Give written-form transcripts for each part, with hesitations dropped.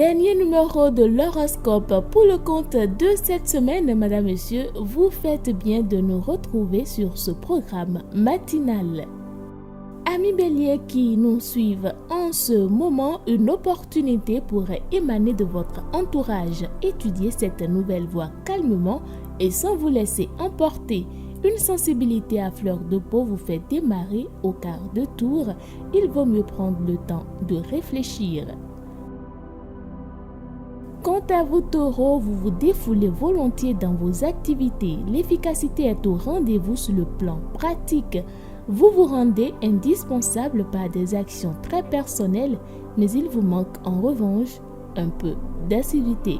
Dernier numéro de l'horoscope pour le compte de cette semaine, Madame, Monsieur, vous faites bien de nous retrouver sur ce programme matinal. Amis Bélier qui nous suivent en ce moment, une opportunité pourrait émaner de votre entourage. Étudiez cette nouvelle voie calmement et sans vous laisser emporter. Une sensibilité à fleur de peau vous fait démarrer au quart de tour. Il vaut mieux prendre le temps de réfléchir. Quant à vous, Taureau, vous vous défoulez volontiers dans vos activités. L'efficacité est au rendez-vous sur le plan pratique. Vous vous rendez indispensable par des actions très personnelles, mais il vous manque en revanche un peu d'assiduité.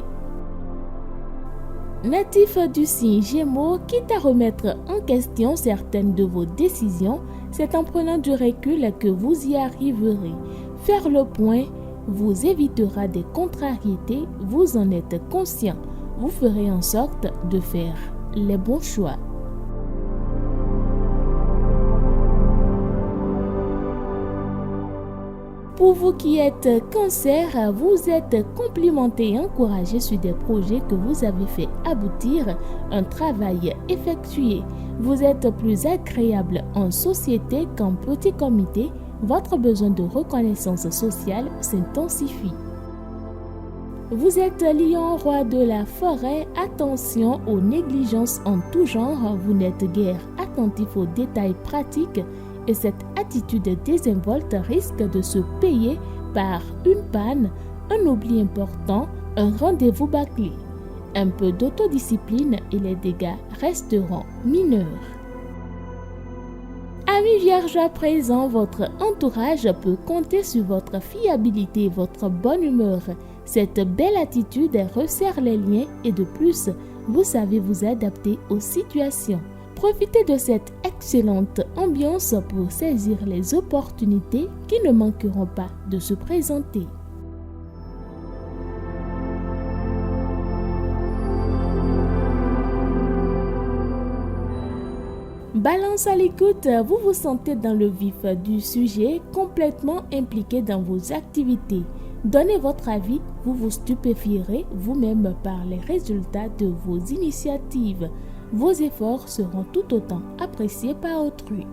Natif du signe Gémeaux, quitte à remettre en question certaines de vos décisions, c'est en prenant du recul que vous y arriverez. Faire le point vous évitera des contrariétés, vous en êtes conscient. Vous ferez en sorte de faire les bons choix. Pour vous qui êtes Cancer, vous êtes complimenté et encouragé sur des projets que vous avez fait aboutir, un travail effectué. Vous êtes plus agréable en société qu'en petit comité. Votre besoin de reconnaissance sociale s'intensifie. Vous êtes Lion, roi de la forêt. Attention aux négligences en tout genre. Vous n'êtes guère attentif aux détails pratiques. Et cette attitude désinvolte risque de se payer par une panne, un oubli important, un rendez-vous bâclé. Un peu d'autodiscipline et les dégâts resteront mineurs. Amis Vierge à présent, votre entourage peut compter sur votre fiabilité et votre bonne humeur. Cette belle attitude resserre les liens et de plus, vous savez vous adapter aux situations. Profitez de cette excellente ambiance pour saisir les opportunités qui ne manqueront pas de se présenter. Balance à l'écoute, vous vous sentez dans le vif du sujet, complètement impliqué dans vos activités. Donnez votre avis, vous vous stupéfierez vous-même par les résultats de vos initiatives. Vos efforts seront tout autant appréciés par autrui.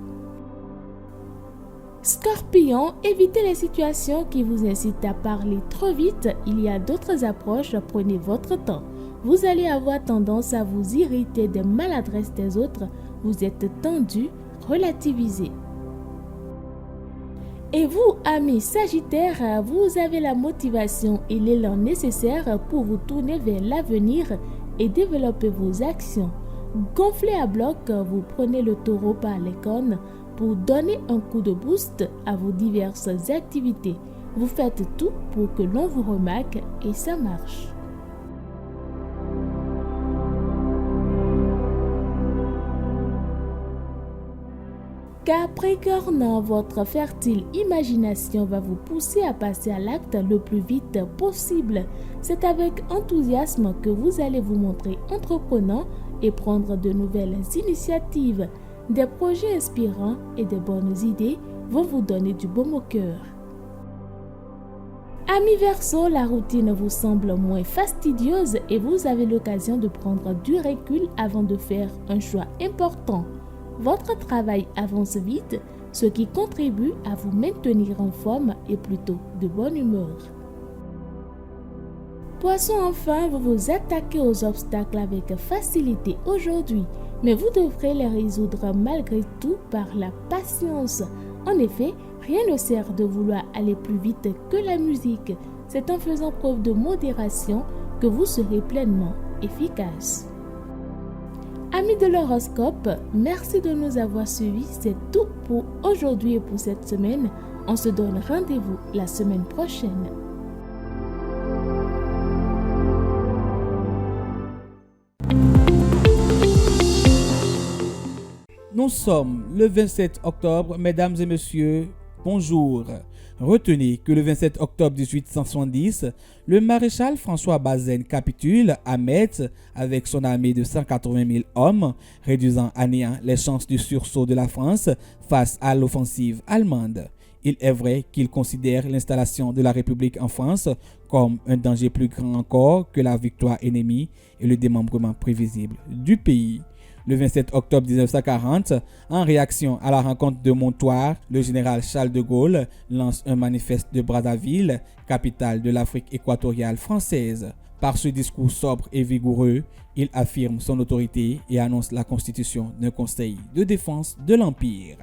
Scorpion, évitez les situations qui vous incitent à parler trop vite. Il y a d'autres approches, prenez votre temps. Vous allez avoir tendance à vous irriter des maladresses des autres. Vous êtes tendu, relativisez. Et vous, amis Sagittaires, vous avez la motivation et l'élan nécessaire pour vous tourner vers l'avenir et développer vos actions. Gonflé à bloc, vous prenez le taureau par les cornes pour donner un coup de boost à vos diverses activités. Vous faites tout pour que l'on vous remarque et ça marche. Capricorne, votre fertile imagination va vous pousser à passer à l'acte le plus vite possible. C'est avec enthousiasme que vous allez vous montrer entreprenant et prendre de nouvelles initiatives. Des projets inspirants et de bonnes idées vont vous donner du baume au cœur. Amis Verseau, la routine vous semble moins fastidieuse et vous avez l'occasion de prendre du recul avant de faire un choix important. Votre travail avance vite, ce qui contribue à vous maintenir en forme et plutôt de bonne humeur. Poisson, enfin, vous vous attaquez aux obstacles avec facilité aujourd'hui, mais vous devrez les résoudre malgré tout par la patience. En effet, rien ne sert de vouloir aller plus vite que la musique. C'est en faisant preuve de modération que vous serez pleinement efficace. Amis de l'horoscope, merci de nous avoir suivis. C'est tout pour aujourd'hui et pour cette semaine. On se donne rendez-vous la semaine prochaine. Nous sommes le 27 octobre, mesdames et messieurs, bonjour. Retenez que le 27 octobre 1870, le maréchal François Bazaine capitule à Metz avec son armée de 180 000 hommes, réduisant à néant les chances du sursaut de la France face à l'offensive allemande. Il est vrai qu'il considère l'installation de la République en France comme un danger plus grand encore que la victoire ennemie et le démembrement prévisible du pays. Le 27 octobre 1940, en réaction à la rencontre de Montoire, le général Charles de Gaulle lance un manifeste de Brazzaville, capitale de l'Afrique équatoriale française. Par ce discours sobre et vigoureux, il affirme son autorité et annonce la constitution d'un conseil de défense de l'Empire.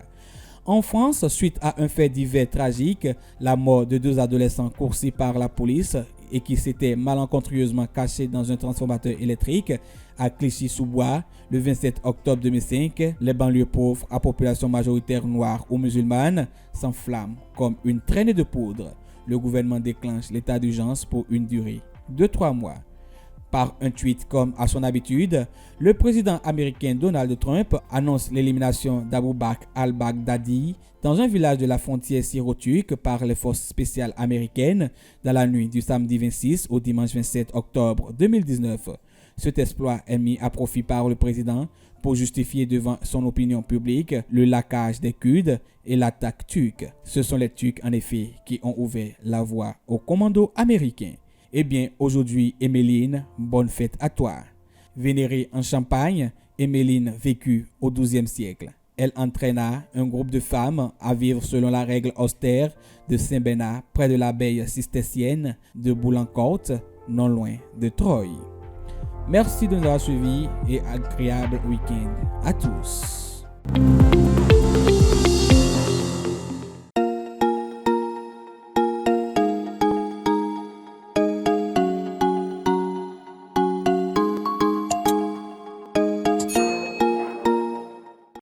En France, suite à un fait divers tragique, la mort de 2 adolescents coursis par la police et qui s'étaient malencontreusement cachés dans un transformateur électrique à Clichy-sous-Bois, le 27 octobre 2005, les banlieues pauvres à population majoritaire noire ou musulmane s'enflamment comme une traînée de poudre. Le gouvernement déclenche l'état d'urgence pour une durée de 3 mois. Par un tweet comme à son habitude, le président américain Donald Trump annonce l'élimination d'Abou Bakr al-Baghdadi dans un village de la frontière syro-turque par les forces spéciales américaines dans la nuit du samedi 26 au dimanche 27 octobre 2019. Cet exploit est mis à profit par le président pour justifier devant son opinion publique le lacage des Kurdes et l'attaque turque. Ce sont les Turcs en effet qui ont ouvert la voie aux commandos américains. Eh bien, aujourd'hui, Emmeline, bonne fête à toi. Vénérée en Champagne, Emmeline vécut au XIIe siècle. Elle entraîna un groupe de femmes à vivre selon la règle austère de Saint-Bernard près de l'abbaye cistercienne de Boulancourt, non loin de Troyes. Merci de nous avoir suivis et agréable week-end à tous.